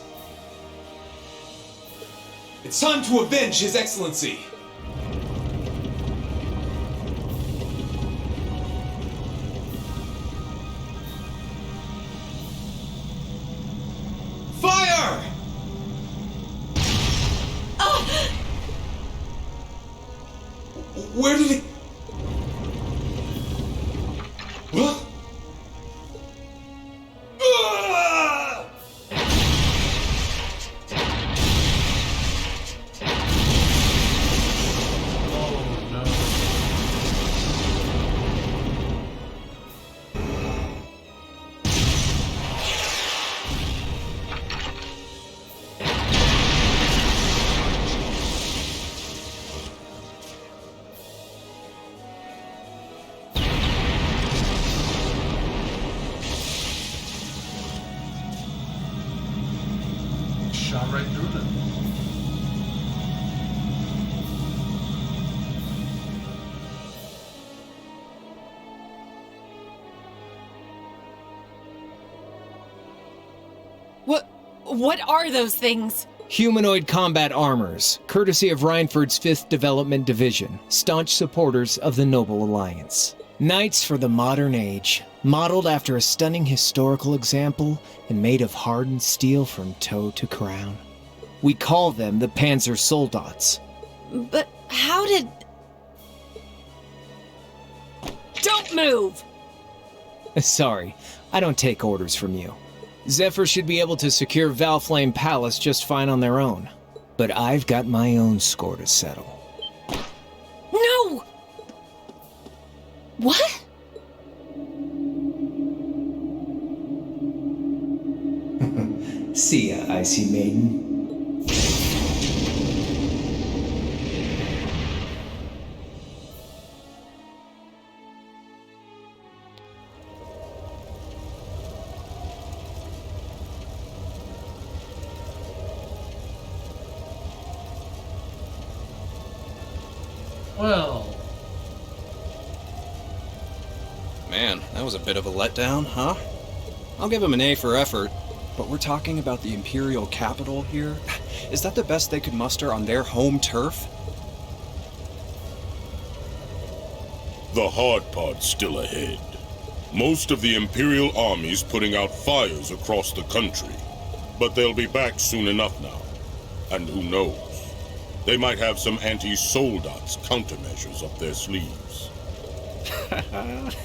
It's time to avenge His Excellency. Fire! Where did it... What? Shot right through them. What are those things? Humanoid combat armors, courtesy of Reinford's 5th Development Division, staunch supporters of the Noble Alliance. Knights for the modern age, modeled after a stunning historical example and made of hardened steel from toe to crown. We call them the Panzer Soldats. But how did... Don't move! Sorry, I don't take orders from you. Zephyr should be able to secure Valflame Palace just fine on their own. But I've got my own score to settle. No! What? See ya, Icy Maiden. Well... Man, that was a bit of a letdown, huh? I'll give him an A for effort. But we're talking about the Imperial capital here? Is that the best they could muster on their home turf? The hard part's still ahead. Most of the Imperial army's putting out fires across the country. But they'll be back soon enough now. And who knows? They might have some anti-Soldats countermeasures up their sleeves.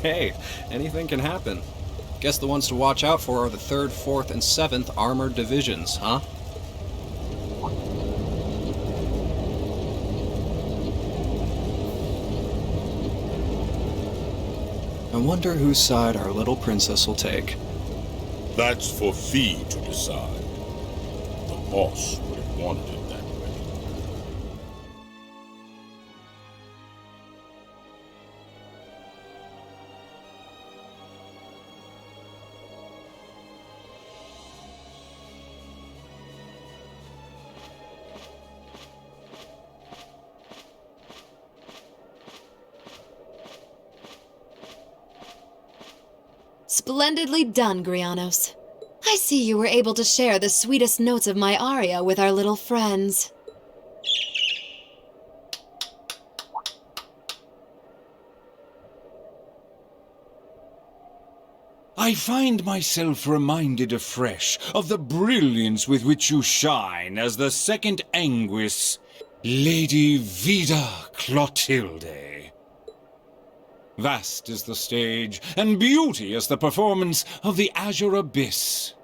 Hey, anything can happen. Guess the ones to watch out for are the 3rd, 4th, and 7th Armored Divisions, huh? I wonder whose side our little princess will take. That's for Fee to decide. The boss would have wanted it that way. Splendidly done, Grianos. I see you were able to share the sweetest notes of my aria with our little friends. I find myself reminded afresh of the brilliance with which you shine as the second Anguis, Lady Vida Clotilde. Vast is the stage, and beauteous the performance of the Azure Abyss.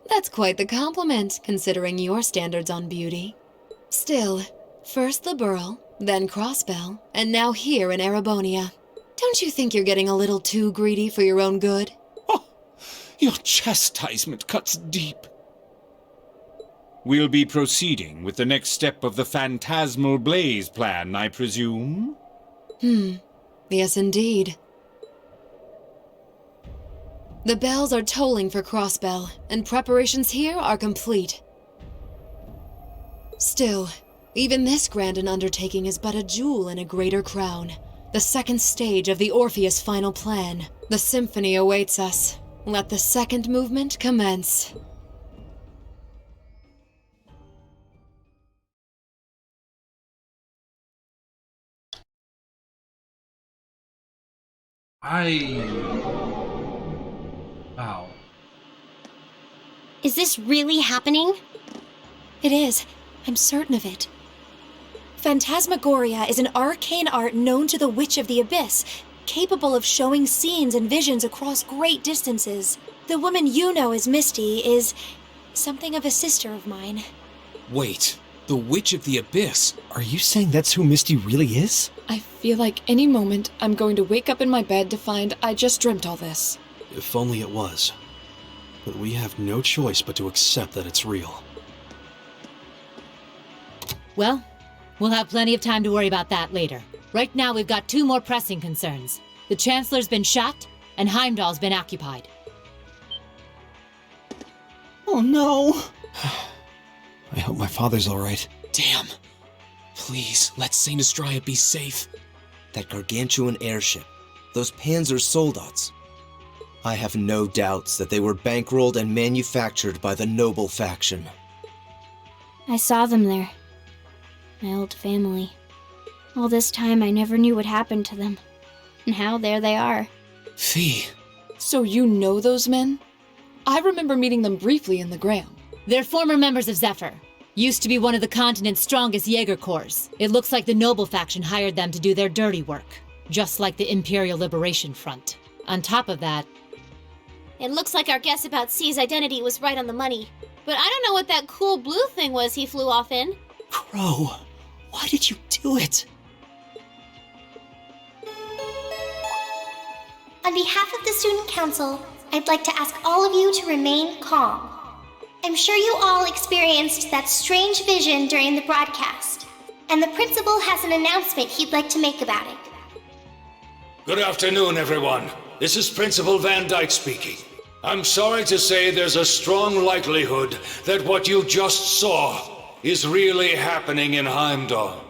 That's quite the compliment, considering your standards on beauty. Still, first the Burl, then Crossbell, and now here in Erebonia. Don't you think you're getting a little too greedy for your own good? Oh, your chastisement cuts deep. We'll be proceeding with the next step of the Phantasmal Blaze plan, I presume? Yes, indeed. The bells are tolling for Crossbell, and preparations here are complete. Still, even this grand an undertaking is but a jewel in a greater crown. The second stage of the Orpheus final plan. The symphony awaits us. Let the second movement commence. Wow. Is this really happening? It is. I'm certain of it. Phantasmagoria is an arcane art known to the Witch of the Abyss, capable of showing scenes and visions across great distances. The woman you know as Misty is something of a sister of mine. Wait, the Witch of the Abyss? Are you saying that's who Misty really is? I feel like any moment I'm going to wake up in my bed to find I just dreamt all this. If only it was. But we have no choice but to accept that it's real. Well, we'll have plenty of time to worry about that later. Right now, we've got 2 more pressing concerns. The Chancellor's been shot, and Heimdall's been occupied. Oh no! I hope my father's alright. Damn. Please, let Saint Astraea be safe. That gargantuan airship. Those Panzer Soldats. I have no doubts that they were bankrolled and manufactured by the noble faction. I saw them there. My old family. All this time I never knew what happened to them. Now there they are. Fee. So you know those men? I remember meeting them briefly in the Graham. They're former members of Zephyr. Used to be one of the continent's strongest Jaeger Corps. It looks like the noble faction hired them to do their dirty work. Just like the Imperial Liberation Front. On top of that... It looks like our guess about C's identity was right on the money. But I don't know what that cool blue thing was he flew off in. Crow, why did you do it? On behalf of the Student Council, I'd like to ask all of you to remain calm. I'm sure you all experienced that strange vision during the broadcast, and the principal has an announcement he'd like to make about it. Good afternoon, everyone. This is Principal Van Dyke speaking. I'm sorry to say there's a strong likelihood that what you just saw is really happening in Heimdall.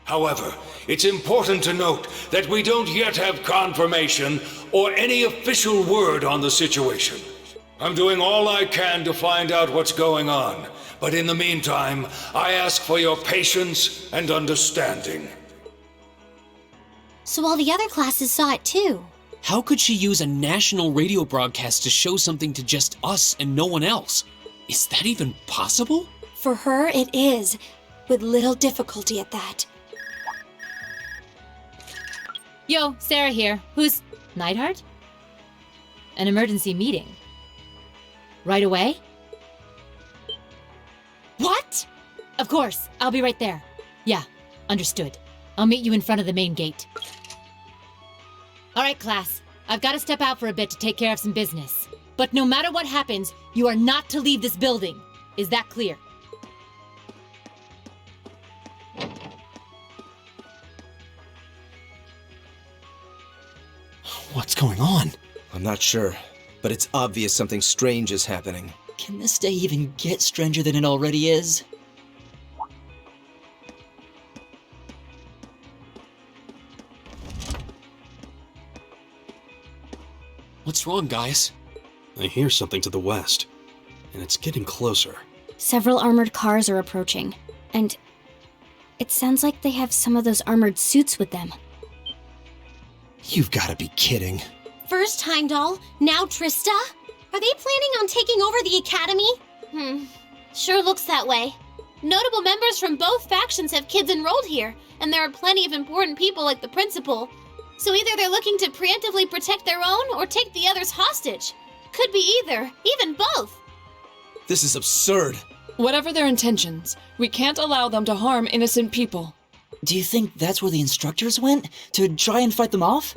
However, it's important to note that we don't yet have confirmation or any official word on the situation. I'm doing all I can to find out what's going on, but in the meantime, I ask for your patience and understanding. So all the other classes saw it too. How could she use a national radio broadcast to show something to just us and no one else? Is that even possible? For her, it is, with little difficulty at that. Yo, Sarah here. Who's... Neidhart? An emergency meeting. Right away? What? Of course, I'll be right there. Yeah, understood. I'll meet you in front of the main gate. All right, class. I've got to step out for a bit to take care of some business. But no matter what happens, you are not to leave this building. Is that clear? What's going on? I'm not sure, but it's obvious something strange is happening. Can this day even get stranger than it already is? What's wrong, guys? I hear something to the west, and it's getting closer. Several armored cars are approaching, and it sounds like they have some of those armored suits with them. You've got to be kidding. First Heimdall, now Trista? Are they planning on taking over the academy? Sure looks that way. Notable members from both factions have kids enrolled here, and there are plenty of important people like the principal. So either they're looking to preemptively protect their own or take the others hostage. Could be either, even both. This is absurd. Whatever their intentions, we can't allow them to harm innocent people. Do you think that's where the instructors went? To try and fight them off?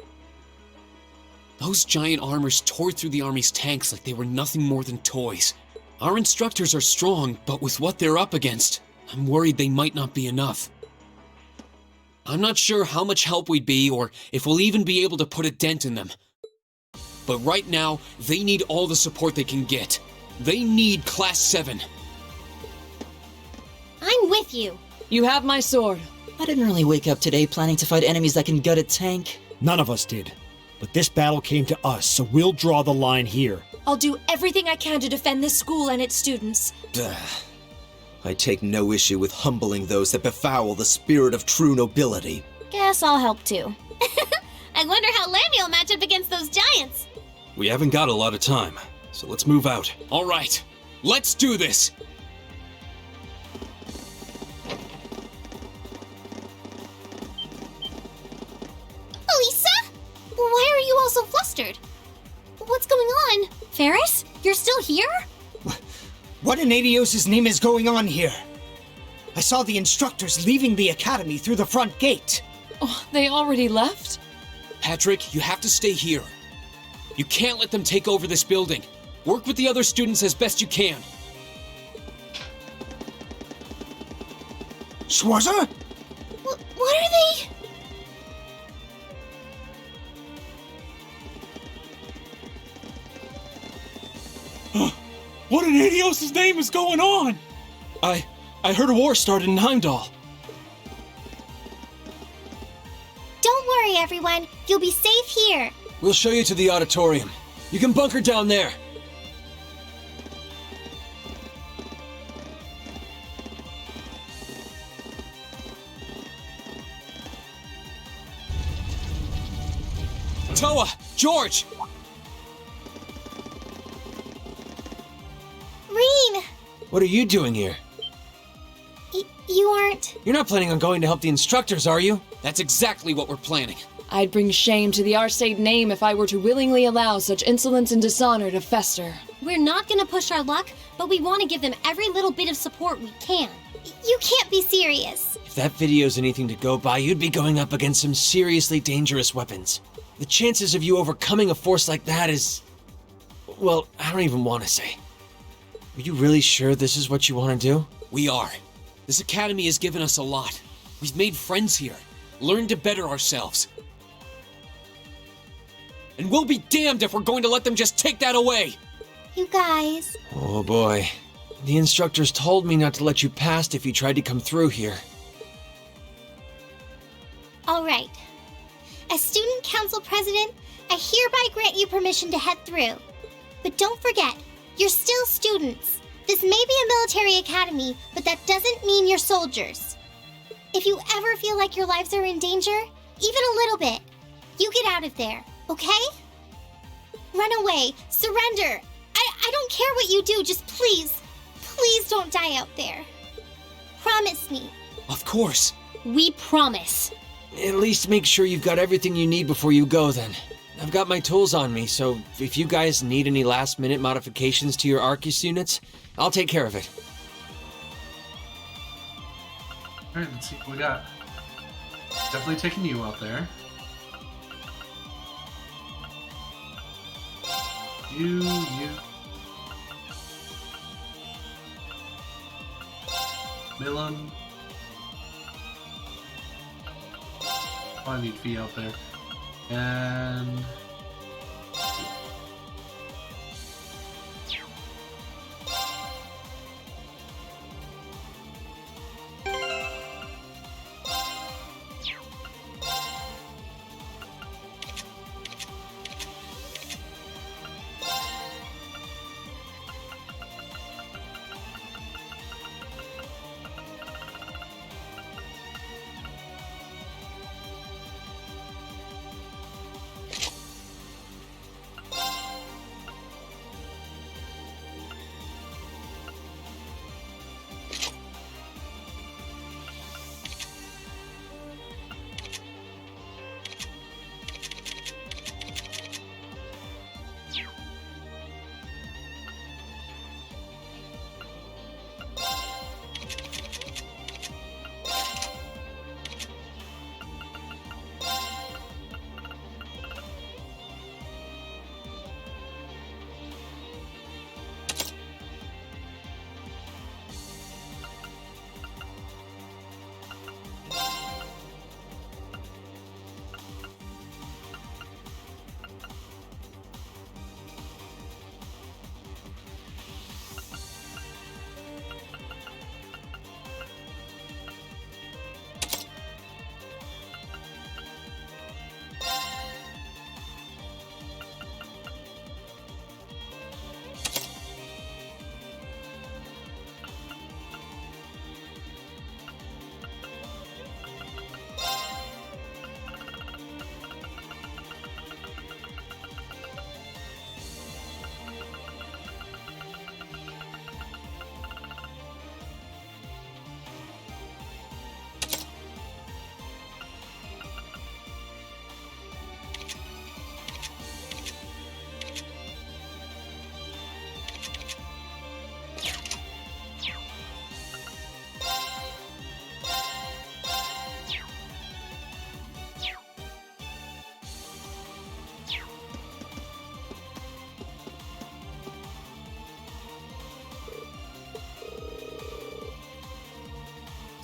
Those giant armors tore through the army's tanks like they were nothing more than toys. Our instructors are strong, but with what they're up against, I'm worried they might not be enough. I'm not sure how much help we'd be or if we'll even be able to put a dent in them. But right now, they need all the support they can get. They need Class 7. I'm with you. You have my sword. I didn't really wake up today planning to fight enemies that can gut a tank. None of us did. But this battle came to us, so we'll draw the line here. I'll do everything I can to defend this school and its students. Duh. I take no issue with humbling those that befoul the spirit of true nobility. Guess I'll help too. I wonder how Lammy will match up against those giants. We haven't got a lot of time, so let's move out. All right, let's do this. Elisa? Why are you all so flustered? What's going on? Ferris, you're still here? What in Adios' name is going on here? I saw the instructors leaving the academy through the front gate. Oh, they already left? Patrick, you have to stay here. You can't let them take over this building. Work with the other students as best you can. Schwarzer? What are they? What in Adios' name is going on? I heard a war started in Heimdall. Don't worry, everyone. You'll be safe here. We'll show you to the auditorium. You can bunker down there. Toa! George! Reen! What are you doing here? You aren't... You're not planning on going to help the instructors, are you? That's exactly what we're planning. I'd bring shame to the Arcade name if I were to willingly allow such insolence and dishonor to fester. We're not gonna push our luck, but we want to give them every little bit of support we can. You can't be serious. If that video's anything to go by, you'd be going up against some seriously dangerous weapons. The chances of you overcoming a force like that is... well, I don't even want to say. Are you really sure this is what you want to do? We are. This academy has given us a lot. We've made friends here, learned to better ourselves. And we'll be damned if we're going to let them just take that away! You guys... Oh boy. The instructors told me not to let you past if you tried to come through here. All right. As student council president, I hereby grant you permission to head through. But don't forget, you're still students. This may be a military academy, but that doesn't mean you're soldiers. If you ever feel like your lives are in danger, even a little bit, you get out of there, okay? Run away, surrender. I don't care what you do, just please don't die out there. Promise me. Of course. We promise. At least make sure you've got everything you need before you go then. I've got my tools on me, so if you guys need any last-minute modifications to your Arcus units, I'll take care of it. Alright, let's see what we got. Definitely taking you out there. You. Milam. I need Fee out there. And...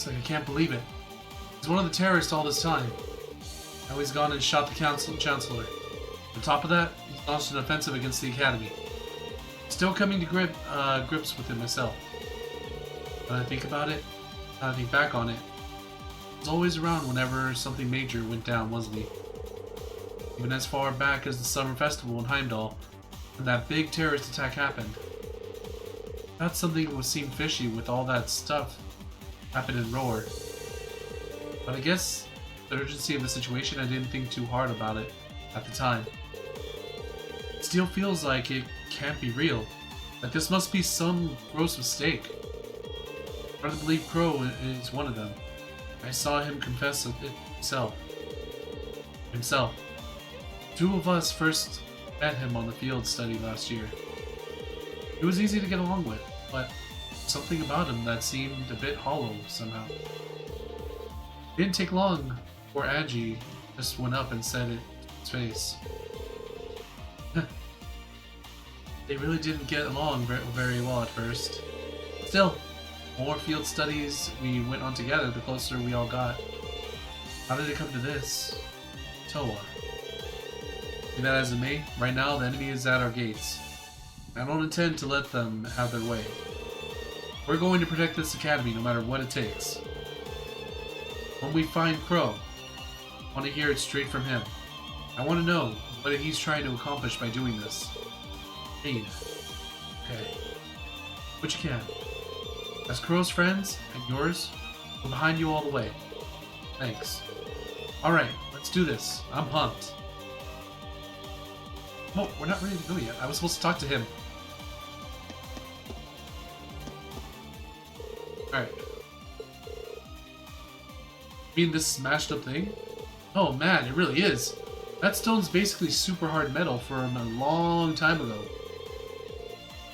It's like I can't believe it. He's one of the terrorists all this time. Now he's gone and shot the Chancellor. On top of that, he's launched an offensive against the Academy. Still coming to grips with it myself. When I think about it, when I think back on it, he was always around whenever something major went down, wasn't he? Even as far back as the Summer Festival in Heimdall, when that big terrorist attack happened. That's something that would seem fishy with all that stuff happened in Roar. But I guess the urgency of the situation, I didn't think too hard about it at the time. It still feels like it can't be real. That this must be some gross mistake. I rather believe Crow is one of them. I saw him confess it himself. Two of us first met him on the field study last year. He was easy to get along with, but something about him that seemed a bit hollow somehow. It didn't take long before Angie just went up and said it to his face. They really didn't get along very well at first. Still, the more field studies we went on together, the closer we all got. How did it come to this? Toa. Be that as it may, right now the enemy is at our gates. I don't intend to let them have their way. We're going to protect this academy no matter what it takes. When we find Crow, I want to hear it straight from him. I want to know what he's trying to accomplish by doing this. Read. Okay. But you can. As Crow's friends, and yours, we're behind you all the way. Thanks. Alright, let's do this. I'm pumped. Oh, we're not ready to go yet. I was supposed to talk to him. Alright. You mean this smashed up thing? Oh man, it really is. That stone's basically super hard metal from a long time ago.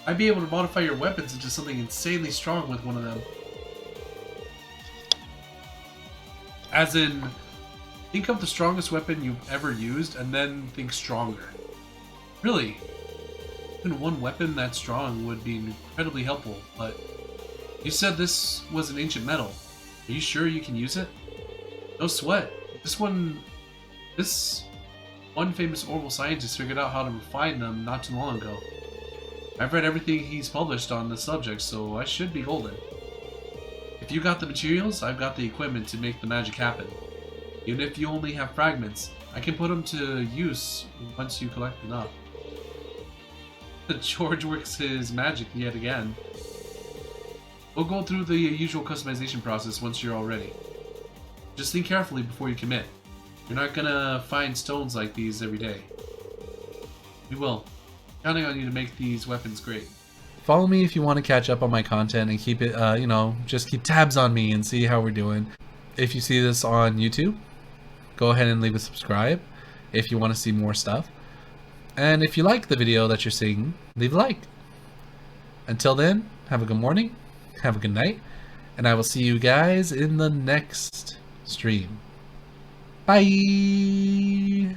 I'd be able to modify your weapons into something insanely strong with one of them. As in, think of the strongest weapon you've ever used and then think stronger. Really, even one weapon that strong would be incredibly helpful, but you said this was an ancient metal. Are you sure you can use it? No sweat. This one famous orbital scientist figured out how to refine them not too long ago. I've read everything he's published on the subject, so I should be golden. If you got the materials, I've got the equipment to make the magic happen. Even if you only have fragments, I can put them to use once you collect enough. George works his magic yet again. We'll go through the usual customization process once you're all ready. Just think carefully before you commit. You're not gonna find stones like these every day. We will. Counting on you to make these weapons great. Follow me if you want to catch up on my content and keep it, just keep tabs on me and see how we're doing. If you see this on YouTube, go ahead and leave a subscribe if you want to see more stuff. And if you like the video that you're seeing, leave a like. Until then, have a good morning, have a good night, and I will see you guys in the next stream. Bye!